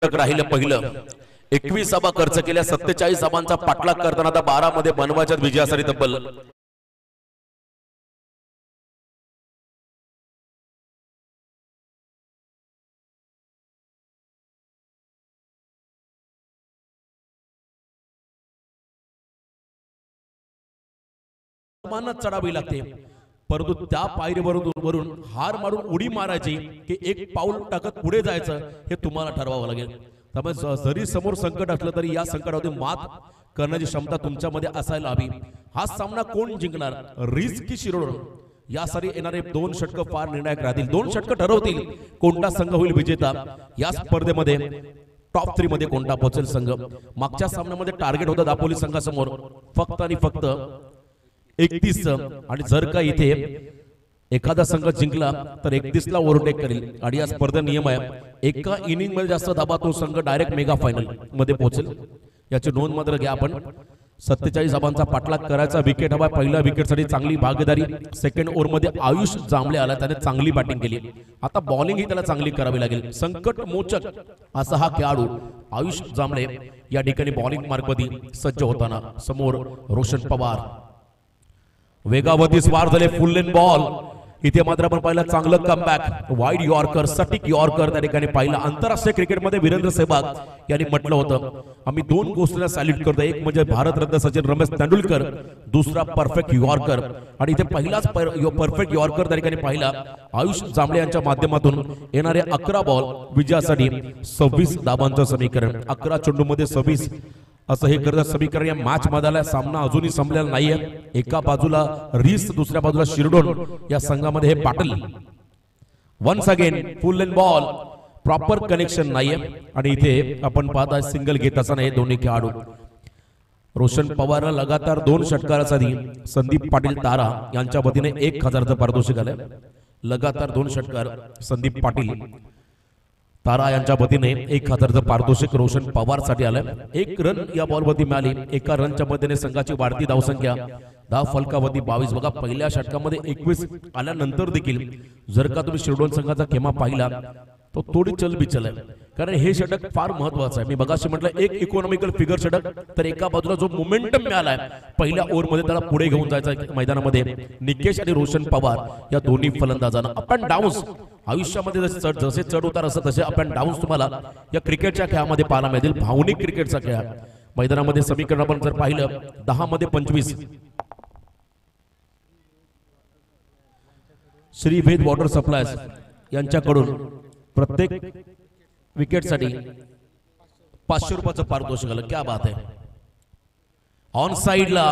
[SPEAKER 1] राहिलं पहिलं 21 धावा खर्च केल्या 47 धावांचा पाठलाग करताना आता 12 मध्ये बनवायच्या विजयासाठी तब्बल चढावी लागते, परंतु त्या पायरीवरून हार मारून उडी मारायची की एक पाऊल टाकत पुढे जायचं हे तुम्हाला ठरवावं लागेल. त्यामुळे जरी समोर संकट असलं तरी या संकटावरती मात करण्याची क्षमता तुमच्यामध्ये असायला हवी. हा सामना कोण जिंकणार, रिस्क की शिरोड, यासाठी येणारे 2 षटक फार निर्णायक राहतील. 2 षटक ठरवतील कोणता संघ होईल विजेता. या स्पर्धेमध्ये टॉप 3 मध्ये कोणता पोहोचेल संघ. मागच्या सामन्यामध्ये टार्गेट होतं दापोली संघासमोर फक्त आणि फक्त 31 आणि जर का इथे एखादा संघ जिंकला तर 31 ला ओव्हरटेक करेल आणि या स्पर्धा नियम आहे एका इनिंग मध्ये जास्त धाबा तो संघ डायरेक्ट मेगा फायनल मध्ये पोहोचेल. याची नोंद मात्र घ्या. आपण 47 धाबांचा पाठलाग करायचा. विकेट हवा पहिल्या विकेटसाठी चांगली भागीदारी. सेकंड ओव्हर मध्ये आयुष जांभळे आला, त्याने चांगली बॅटिंग केली. आता बॉलिंग ही त्याला चांगली करावी लागेल. संकट मोचक असा हा खेळाडू आयुष जांभळे या ठिकाणी बॉलिंग मार्गमध्ये सज्ज होताना समोर रोशन पवार. वेगावरती स्वार झाले, फुल लेन बॉल. इथे मात्र आपण पाहिलं चांगलं कमबॅक, वाईड यॉर्कर, सटीक यॉर्कर त्या ठिकाणी पाहिलं. आंतरराष्ट्रीय क्रिकेटमध्ये वीरेंद्र सहवाग यांनी म्हटलं होतं आम्ही 2 गोष्टींना सॅल्यूट करतो, एक म्हणजे भारतरत्न सचिन रमेश तेंडुलकर, दुसरा परफेक्ट यॉर्कर. आणि इथे पहिलाच परफेक्ट यॉर्कर त्या ठिकाणी पाहिला आयुष जांभळे यांच्या माध्यमातून. येणारे 11 बॉल विजयासाठी 26 धाबांचं समीकरण. 11 चेंडूमध्ये 26 असं हे करत समीकरण या मॅच मध्ये. सामना अजूनही संपलेला नाहीये. एका बाजूला रिस, दुसऱ्या बाजूला शिरडोन. या संघामध्ये हे Patil. Once again full length ball, proper connection नाहीये आणि इथे आपण पाहता सिंगल घेत असताना हे दोन्ही खेळाडू. रोशन पवारला लगातार 2 षटकारासाठी संदीप पाटील तारा यांच्या वतीने 1000चं पारितोषिक आलंय. लगातार 2 षटकार संदीप पाटील तारा यांच्या वतीने 1000चं पारितोषिक रोशन पवार साठी आलं. 1 रन या बॉलवरती मिळाली. एका रनच्या मदतीने संघाची वाढती धावसंख्या 10 फलकावरती 22. बघा पहिल्या षटकामध्ये 21 आल्यानंतर देखील जर का तुम्ही शिरडोन संघाचा खेमा पाहिला तो थोडी चलबिचल आहे, कारण हे षटक फार महत्वाचं आहे. मी बघाशी म्हटलं एक इकॉनॉमिकल फिगर षटक, तर एका बाजूला जो मोमेंटम मिळालाय पहिल्या ओव्हरमध्ये त्याला पुढे घेऊन जायचं मैदानामध्ये. निकेश आणि रोशन पवार या दोन्ही फलंदाजांना अप अँड डाऊन्स आयुष्यामध्ये जसे चढ उतार असतात तसे अप अँड डाऊन्स तुम्हाला या क्रिकेटच्या खेळामध्ये पाहायला मिळतील. भावनिक क्रिकेटचा खेळ मैदानामध्ये समीकरण आपण जर पाहिलं 10 मध्ये 25. श्री भेद वॉटर सप्लायज यांच्याकडून प्रत्येक विकेटसाठी 500 रुपयाचं पारितोषिक आलं. क्या बात आहे. ऑन साइडला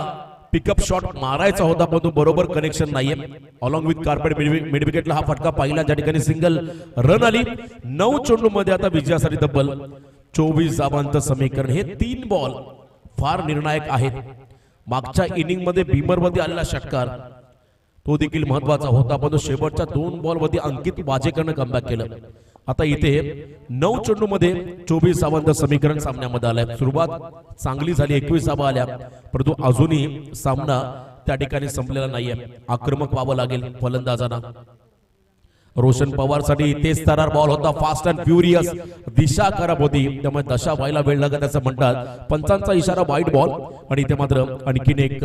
[SPEAKER 1] पिकअप शॉट मारायचा होता पण तो बरोबर कनेक्शन नाहीये. अलॉंग विथ कार्पेट मिड विकेटला हा फटका पाहिला ज्या ठिकाणी सिंगल रन आली. 9 चेंडू मध्ये आता विजयासाठी तब्बल 24 धाबांचं समीकरण. हे 3 बॉल फार निर्णायक आहेत. मागच्या इनिंग मध्ये भीमर मध्ये आलेला षटकार तो देखील महत्वाचा होता, पण तो शेवटच्या 2 बॉल मध्ये अंकित वाजेकरनं कमबॅक केलं. आता इथे 9 चेंडू मध्ये 24 धाबांचं समीकरण सामन्यामध्ये आलंय. सुरुवात चांगली झाली, 21 धाबा आल्या, परंतु अजूनही सामना त्या ठिकाणी संपलेला नाहीये. आक्रमक व्हावं लागेल फलंदाजांना. रोशन पवार साठी तेज तरार बॉल होता, फास्ट अँड फ्युरियस. दिशा खराब होती त्यामुळे दशा व्हायला वेळ लागत असं म्हणतात. पंचांचा इशारा वाईट बॉल आणि इथे मात्र आणखीन एक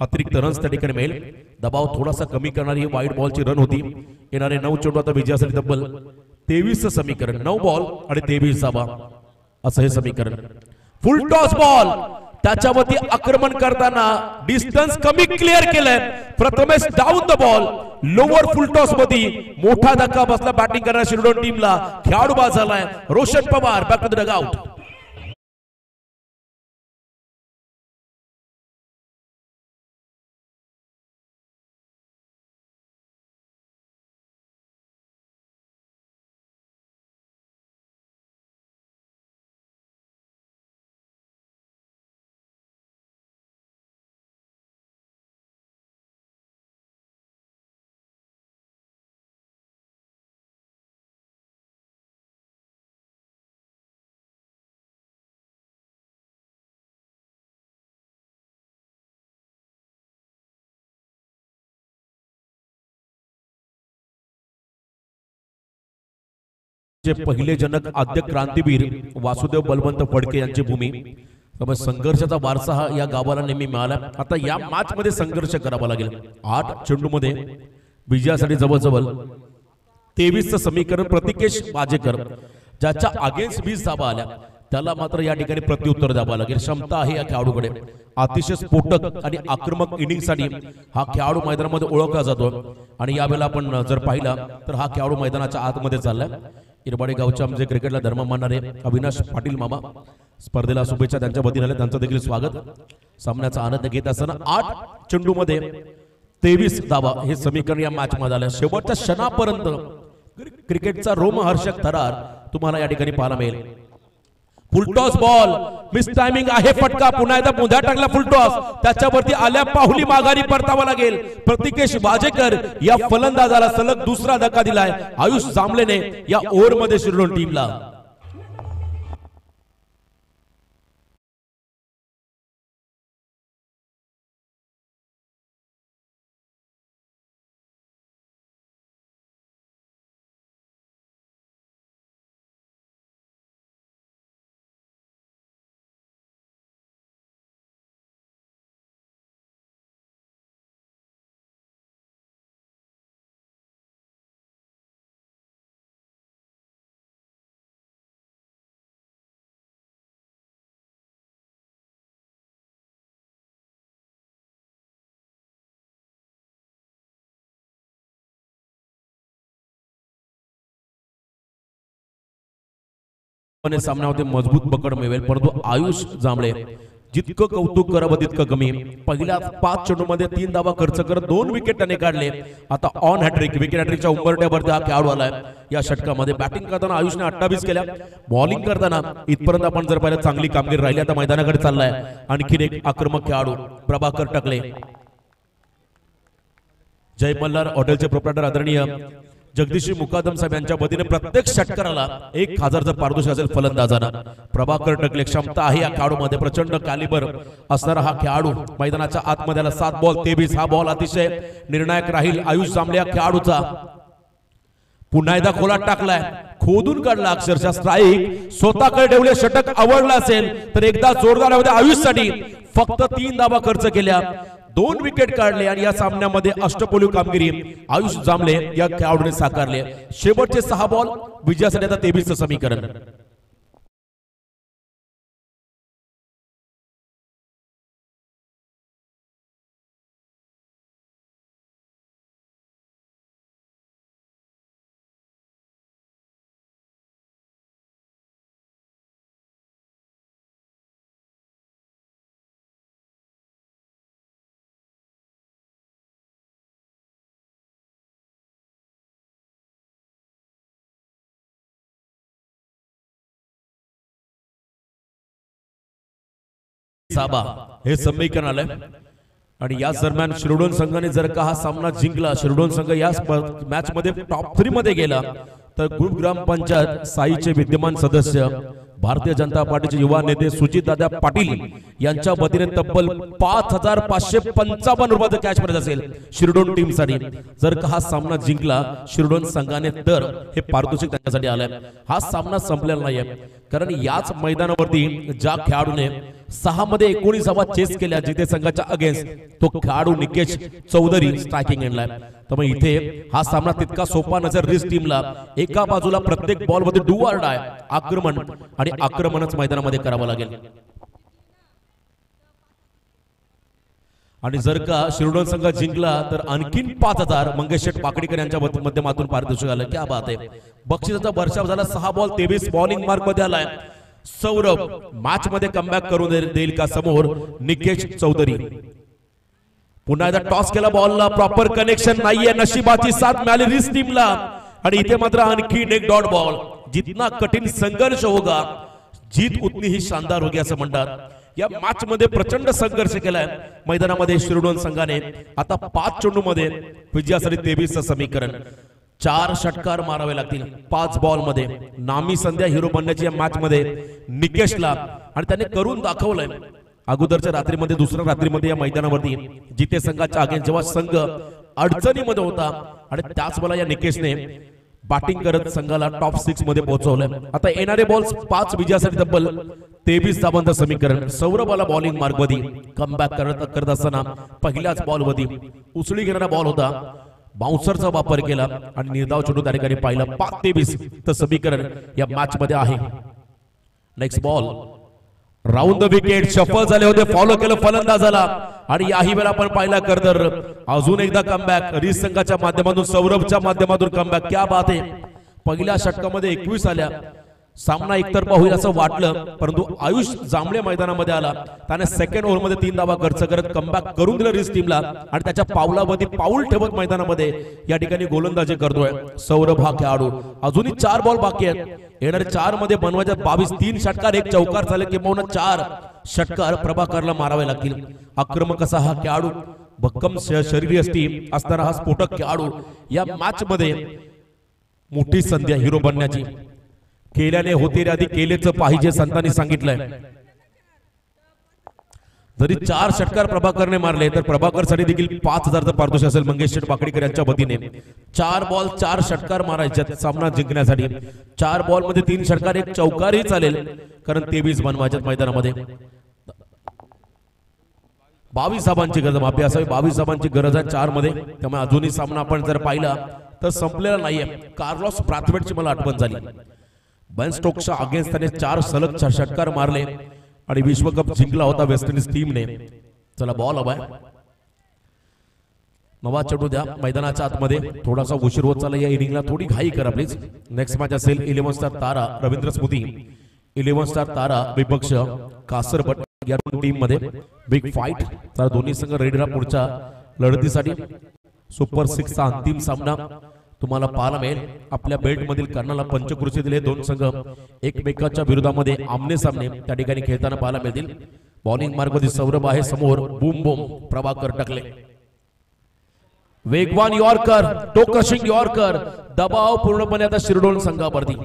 [SPEAKER 1] अतिरिक्त रन्स त्या ठिकाणी मिळेल. दबाव थोडासा कमी करणारी वाईट बॉलची रन होती. येणारे 9 चेंडू आता विजयासाठी तब्बल 23 समीकरण. 9 बॉल आणि 23 धाबा असं हे समीकरण. फुल टॉस बॉल, त्याच्यावरती आक्रमण करताना डिस्टन्स कमी क्लिअर केलंय. Prathamesh down the ball, lower full toss मध्ये मोठा धक्का बसला बॅटिंग करणाऱ्या शिरडोन टीमला. खेळाडू बाद झालाय Roshan Pawar. Back to the dugout. चे पहिले जनक आद्य क्रांतीवीर वासुदेव बलवंत फडके यांची भूमी. त्यामुळे संघर्षाचा वारसा हा या गावाला नेहमी मिळाला. आता या मॅच मध्ये संघर्ष करावा लागेल. 8 चेंडूमध्ये विजयासाठी जवळजवळ 23चं समीकरण. प्रतिकेश बाजेकर ज्याच्या अगेन्स्ट 20 धावा आल्या त्याला मात्र या ठिकाणी प्रत्युत्तर द्यावं लागेल. क्षमता आहे या खेळाडूकडे. अतिशय स्फोटक आणि आक्रमक इनिंगसाठी हा खेळाडू मैदानामध्ये ओळखला जातो. आणि यावेळेला आपण जर पाहिला तर हा खेळाडू मैदानाच्या आतमध्ये चाललाय. इरबाडे गावचे आमचे क्रिकेटला धर्म मानणारे अविनाश पाटील मामा स्पर्धेला शुभेच्छा त्यांच्या वतीने आल्या. त्यांचं देखील स्वागत. सामन्याचा आनंद घेत असताना 8 चेंडूमध्ये 23 धावा हे समीकरण या मॅच मध्ये आलं. शेवटच्या क्षणापर्यंत क्रिकेटचा रोमहर्षक थरार तुम्हाला या ठिकाणी पाहायला मिळेल. फुलटॉस बॉल मिस टायमिंग आहे. फटका पुन्हा एकदा पुन्हा टाकला फुलटॉस. त्याच्यावरती आल्या पाहुली माघारी परतावा लागेल. प्रतिकेश बाजेकर या फलंदाजाला सलग दुसरा धक्का दिलाय आयुष जांभळेने या ओव्हर मध्ये शिरडोन टीमला. सामन्यामध्ये मजबूत पकड मिळेल. परंतु आयुष जांभळे जितकं कौतुक करावं तितकं कमी. पहिल्या 5 चेंडूमध्ये 3 धावा खर्च करत 2 विकेट त्याने काढले. आता ऑन हॅट्रिक विकेट हॅट्रिकच्या उंबरठ्यावरती हा खेळाडू आलाय या षटकामध्ये. बॅटिंग करताना आयुषने 28 केल्या. बॉलिंग करताना इथपर्यंत आपण जर पाहिलं चांगली कामगिरी राहिली. आता मैदानाकडे चाललाय आणखीन एक आक्रमक खेळाडू प्रभाकर टकले. जय मल्हार हॉटेलचे प्रोप्रायटर आदरणीय जगदीशी मुकादम साहेब यांच्या वतीने प्रत्येक षटकाराला 1000चं पारितोषिक असेल फलंदाजांना. प्रभाकर टकले क्षमता आहे या खेळाडूमध्ये. प्रचंड कॅलिबर असणारा हा खेळाडू मैदानाच्या आतमध्ये 7 बॉल 23. हा बॉल अतिशय निर्णायक राहील आयुष जांभळे या खेळाडूचा. पुन्हा एकदा खोलात टाकलाय. खोदून काढला अक्षरशः. स्ट्राईक स्वतःकडे ठेवले. षटक आवडला असेल तर एकदा जोरदार आयुषसाठी फक्त 3 धावा खर्च केल्या. 2 विकेट काढले आणि या सामन्यामध्ये अष्टपैलू कामगिरी आयुष जांभळे या खेळाडूने साकारले. शेवटचे 6 बॉल विजयासाठी आता 23चं समीकरण. साबा हे समीकरण आलंय. आणि या दरम्यान शिरडोन संघाने जर का हा सामना जिंकला, शिरडोन संघ या मॅच मध्ये टॉप 3 मध्ये गेला तर ग्रुप ग्रामपंचायत साईचे विद्यमान सदस्य भारतीय जनता पार्टीचे युवा नेते सुजितदादा पाटील यांच्या वतीने तब्बल 5555 रुपयाचं कॅश प्राइज असेल शिरडोन टीम साठी. जर का हा सामना जिंकला शिरडोन संघाने तर हे पारितोषिक त्यांच्यासाठी आलंय. हा सामना संपलेला नाहीये कारण याच मैदानावरती ज्या खेळाडूने 6 मध्ये 19 धावा चेस केल्या जिथे संघाच्या अगेन्स्ट तो खेळाडू निकेश चौधरी स्ट्रायकिंग एंडला. त्यामुळे इथे हा सामना तितका सोपा नसेल रिस्क टीमला. एका बाजूला प्रत्येक बॉल मध्ये डू ऑर डाय आक्रमण आणि आक्रमणच मैदानामध्ये करावं लागेल. आणि जर का शिरडोन संघ जिंकला तर आणखीन 5000 मंगेश शेठ पाकडीकर यांच्या माध्यमातून पारितोषिक आलं. क्या बात आहे. बक्षिसाचा वर्षाव झाला. 6 बॉल 23 बॉलिंग मार्क मध्ये आलाय. सौरभ मॅच मध्ये कमबॅक करून देईल का समोर निकेश चौधरी. पुन्हा एकदा टॉस केला बॉलला. प्रॉपर कनेक्शन नाहीये. नशिबाची साथ मिळाली रिस्क टीमला. आणि इथे मात्र आणखीन एक डॉट बॉल. जितना कठीण संघर्ष होगा जीत उतनी ही शानदार होगी असं म्हणतात. या मॅच मध्ये प्रचंड संघर्ष केलाय मैदानामध्ये शिरडोन संघाने. आता 5 चेंडूमध्ये विजयासाठी 23चं समीकरण. 4 षटकार मारावे लागतील 5 बॉल मध्ये. नामी संध्या हिरो बनण्याची या मॅच मध्ये निकेशला आणि त्याने करून दाखवलंय. अगोदरच्या रात्रीमध्ये दुसऱ्या रात्रीमध्ये या मैदानावरती जिथे संघाच्या अगेन्स्ट जेव्हा संघ अडचणीमध्ये होता आणि त्याच वेळेला या निकेशने बॅटिंग करत संघाला टॉप 6 मध्ये पोहोचवलंय. आता येणारे बॉल्स 5 विजयासाठी तब्बल 23 धावांचं समीकरण. सौरभला बॉलिंग मार्गमध्ये कमबॅक करत असताना पहिल्याच बॉलमध्ये उचली घेणारा बॉल होता. बाउन्सरचा वापर केला आणि निर्धाव चेंडू त्या ठिकाणी पाहिला. 5-23 तर समीकरण या मॅच मध्ये आहे. Next ball round the wicket shuffle झाले होते. फॉलो केलं फलंदाजाला आणि याही वेळा आपण पाहिला करतर अजून एकदा कमबॅक रिस संघाच्या माध्यमातून सौरभच्या माध्यमातून कमबॅक. क्या बात आहे. पहिल्या षटकामध्ये 21 आल्या. सामना एकतर्फा होईल असं वाटलं परंतु आयुष जांभळे मैदानामध्ये आला. त्याने सेकंड ओव्हर मध्ये 3 धावा खर्च करत कमबॅक करून दिलं रिस टीमला आणि त्याच्या पावलामध्ये पाऊल ठेवत मैदानामध्ये या ठिकाणी गोलंदाजी करतोय सौरभ हा खेळाडू. अजूनही 4 बॉल बाकी आहेत. येणारे 4 मध्ये बनवायच्या 22 3 षटकार 1 चौकार झाले किंवा 4 षटकार प्रभाकरला मारावे लागतील. आक्रमक असा हा खेळाडू भक्कम शरीरयष्टी असणारा हा स्फोटक खेळाडू या मॅच मध्ये मोठी संधी हिरो बनण्याची. केल्याने होते रे आधी केलेच पाहिजे संतांनी सांगितलंय. जरी 4 षटकार प्रभाकरने मारले तर प्रभाकर साठी देखील 5000चं पारितोषिक असेल मंगेश शेठ बाकडेकर यांच्या वतीने. 4 बॉल 4 षटकार मारायचे सामना जिंकण्यासाठी. 4 बॉल मध्ये 3 षटकार 1 चौकारही चालेल कारण 23 बनवायचे मैदानामध्ये. 22 धावांची गरज माफी असावी. 22 धावांची गरज आहे 4 मध्ये. त्यामुळे अजूनही सामना आपण जर पाहिला तर संपलेला नाहीये. कार्लोस ब्रॅथवेटची मला आठवण झाली. बेन स्टोक्सच्या अगेन्स्ट त्याने 4 सलग षटकार मारले आणि विश्वकप जिंकला होता वेस्ट इंडिज टीमने. चला बॉल हवाय. नवा चेंडू द्या मैदानाच्या आतमध्ये. थोडासा उशीर होत चालला या इनिंगला. थोडी घाई करा प्लीज. नेक्स्ट मॅच असेल 11 स्टार तारा रवींद्र स्मृती 11 स्टार तारा विपक्ष कासरपट या टीम मध्ये बिग फाईट. तर दोन्ही संघ रेडीला पुढच्या लढतीसाठी. सुपर 6 चा अंतिम सामना तुम्हाला पाहायला मिळेल. आपल्या बेल्ट मधील कर्णाला पंचकृषी दिले 2 संघ एकमेकांच्या विरोधामध्ये आमने सामने त्या ठिकाणी खेळताना पाहायला मिळतील. बॉलिंग मार्गमध्ये सौरभ आहे समोर. बूम बूम प्रभाकर टाकले. वेगवान यॉर्कर टो क्रशिंग यॉर्कर. दबाव पूर्णपणे आता शिरडोन संघावरती.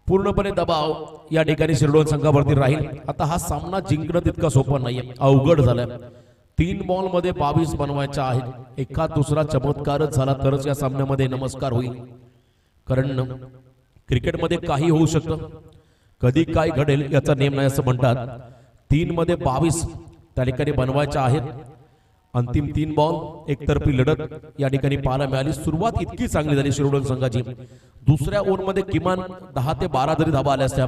[SPEAKER 1] पूर्णपणे दबाव या ठिकाणी शिरडोन संघावरती राहील. आता हा सामना जिंकणं तितका सोपं नाहीये. अवघड झालं. 3 बॉल मध्ये 22 बनवायच्या आहेत. एखाद दुसरा चमत्कारच झाला तरच या सामन्यामध्ये नमस्कार होईल. कारण क्रिकेटमध्ये काही होऊ शकतं. कधी काय घडेल याचा नेम नाही असं म्हणतात. 3 मध्ये 22 त्या ठिकाणी बनवायच्या आहेत. अंतिम 3 बॉल एकतर्फी लढत या ठिकाणी पाहायला मिळाली. सुरुवात इतकी चांगली झाली शिरोडोन संघाची. दुसऱ्या ओव्हरमध्ये किमान 10 ते 12 जरी धावा आल्या असत्या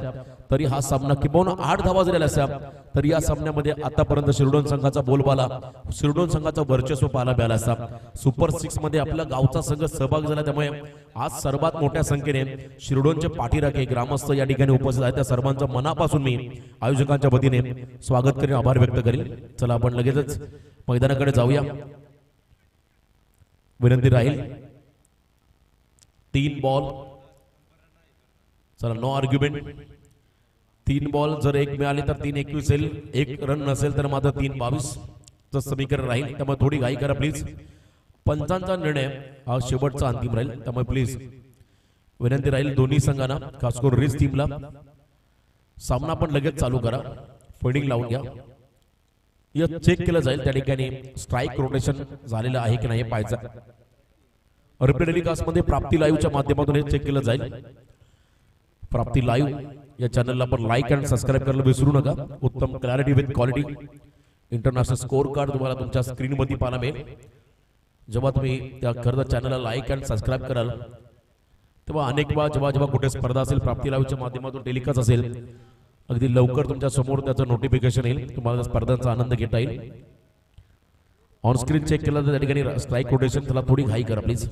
[SPEAKER 1] तरी हा सामना किंवा 8 धावा जरी आल्या असत्या तरी या सामन्यामध्ये आतापर्यंत शिरोडोन संघाचा बोलबाला शिरोडोन संघाचा वर्चस्व पाहायला मिळाला असता. सुपर 6 मध्ये आपला गावचा संघ सहभाग झाला त्यामुळे आज सर्वात मोठ्या संख्येने शिरोडोनचे पाठीराखे ग्रामस्थ या ठिकाणी उपस्थित आहेत. त्या सर्वांचं मनापासून मी आयोजकांच्या वतीने स्वागत करेन आभार व्यक्त करेन. चला आपण लगेचच मैदानाकडे जाऊया. विनंती राहील 3 बॉल. चला नो आर्ग्युमेंट. 3 बॉल जर 1 मिळाले तर 3-21 येईल. 1 रन नसेल तर मात्र 3-22 चं समीकरण राहील. त्यामुळे थोडी घाई करा प्लीज. पंचांचा निर्णय हा शेवटचा अंतिम राहील त्यामुळे प्लीज विनंती राहील दोन्ही संघांना खास करून रिस टीमला. सामना पण लगेच चालू करा. फिल्डिंग लावून घ्या. या चेक केलं जाईल त्या ठिकाणी स्ट्राईक रोटेशन झालेलं आहे की नाही पाहायचं. रिप्ले टेलिकास्ट मध्ये प्राप्ती लाईव्हच्या माध्यमातून हे चेक केलं जाईल. प्राप्ती लाईव्ह या चॅनलला पण लाईक आणि सबस्क्राईब करायला विसरू नका. उत्तम clarity with quality international score card तुम्हाला तुमच्या स्क्रीन मध्ये पाहायला मिळेल. जेव्हा तुम्ही त्या खरं चानलला लाईक आणि सबस्क्राईब कराल तेव्हा अनेक वेळा जेव्हा कुठे स्पर्धा असेल प्राप्ती लाईव्हच्या माध्यमातून टेलिकास्ट असेल अगदी लवकर तुमच्या समोर त्याचं नोटिफिकेशन येईल. तुम्हाला स्पर्धांचा आनंद घेता येईल. ऑन स्क्रीन चेक केलं तर त्या ठिकाणी स्ट्राईक रोटेशन त्याला थोडी घाई करा प्लीज.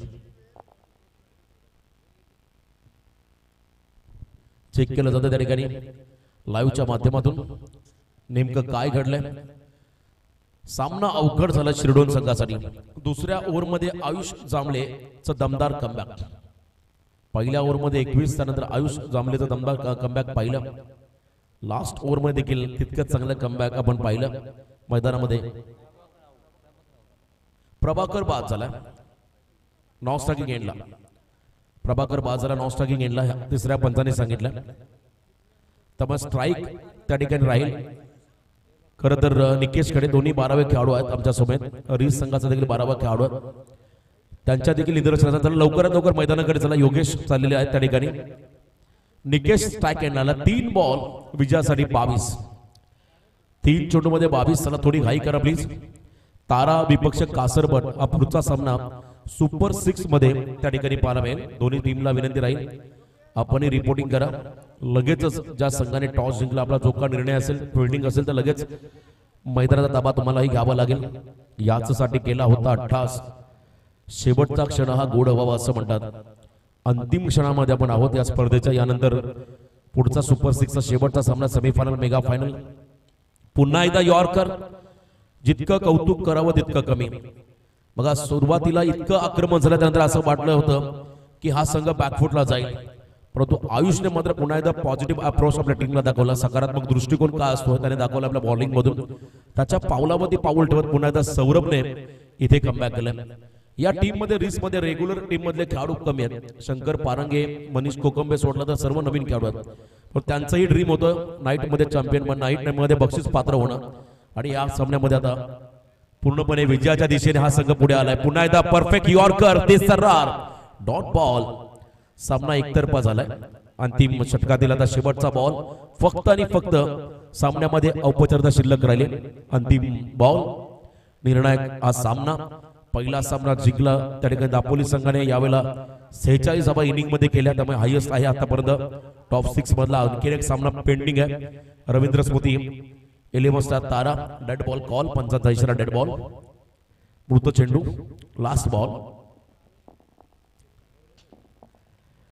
[SPEAKER 1] चेक केलं जातं त्या ठिकाणी लाईव्हच्या माध्यमातून नेमकं काय घडलंय. सामना अवघड झाला शिरडोन संघासाठी. दुसऱ्या ओव्हरमध्ये आयुष जांभळेचं दमदार कमबॅक. पहिल्या ओव्हरमध्ये 21 त्यानंतर आयुष जांभळेचं दमदार कमबॅक पाहिलं. लास्ट ओव्हरमध्ये देखील तितकंच चांगलं कमबॅक आपण पाहिलं मैदानामध्ये. प्रभाकर बाद झाला नॉन स्ट्रायकिंग एंडला. प्रभाकर बाद झाला नॉन स्ट्रायकिंग एंडला तिसऱ्या पंचाने सांगितलं. त्यामुळे स्ट्राईक त्या ठिकाणी राहील. खरं तर निकेश खडे दोन्ही 12वे खेळाडू आहेत आमच्या सोबत. रिस संघाचा देखील 12वा खेळाडू आहे. त्यांच्या देखील निदर्शनाचा तर लवकरात लवकर मैदानाकडे चला. योगेश चाललेले आहेत त्या ठिकाणी. निकेश स्ट्राइक एंडला 3 बॉल विजयासाठी 22. 3 चेंडूमध्ये 22. चला थोडी घाई करा प्लीज. तारा विपक्ष कासरबट हा पुढचा सामना सुपर 6 मध्ये त्या ठिकाणी पाहायला मिळेल. दोन्ही टीमला विनंती राहील आपणही रिपोर्टिंग करा. लगेचच ज्या संघाने टॉस जिंकला आपला जो का निर्णय असेल फिल्डिंग असेल तर लगेच मैदानाचा ताबा तुम्हालाही घ्यावा लागेल. याचसाठी केला होता अट्टास. शेवटचा क्षण हा गोड व्हावा असं म्हणतात. अंतिम क्षणामध्ये आपण आहोत या स्पर्धेच्या. यानंतर पुढचा सुपर 6 चा शेवटचा सामना सेमीफायनल मेगा फायनल. पुन्हा एकदा यॉर्कर. जितकं कौतुक करावं तितकं कमी. बघा सुरुवातीला इतकं आक्रमण झालं त्यानंतर असं वाटलं होतं की हा संघ बॅकफुटला जाईल, परंतु आयुषने मात्र पुन्हा एकदा पॉझिटिव्ह अप्रोच आपल्या टीमला दाखवला. सकारात्मक दृष्टिकोन काय असतो त्याने दाखवला आपल्या बॉलिंग मधून. त्याच्या पावलामध्ये पाऊल ठेवत पुन्हा एकदा सौरभने इथे कमबॅक केलं. या टीम मध्ये रिस्क मध्ये रेग्युलर टीम मधले खेळाडू कमी आहेत. शंकर पारंगे, मनीष कोकंबे सोडला तर सर्व नवीन खेळाडू आहेत. पण त्यांचंही ड्रीम होतं नाईट मध्ये चॅम्पियन पण नाईट मध्ये बक्षीस पात्र होणं. आणि या सामन्यामध्ये आता पूर्णपणे विजयाच्या दिशेने हा संघ पुढे आलाय. पुन्हा एकदा परफेक्ट यॉर्कर ते सर्रार डॉट बॉल. सामना एकतर्फा झालाय. अंतिम षटकातील आता शेवटचा बॉल. फक्त आणि फक्त सामन्यामध्ये औपचारिकता शिल्लक राहिली. अंतिम बॉल निर्णायक हा सामना. पहिला सामना जिंकला त्या ठिकाणी दापोली संघाने यावेळेला 46 इनिंग मध्ये केल्या, त्यामुळे हायएस्ट आहे आतापर्यंत. टॉप 6 मधला आणखी एक सामना पेंडिंग आहे. Ravindra Smriti 11 star Tara dead ball call. 45 dead ball. मृत चेंडू लास्ट बॉल.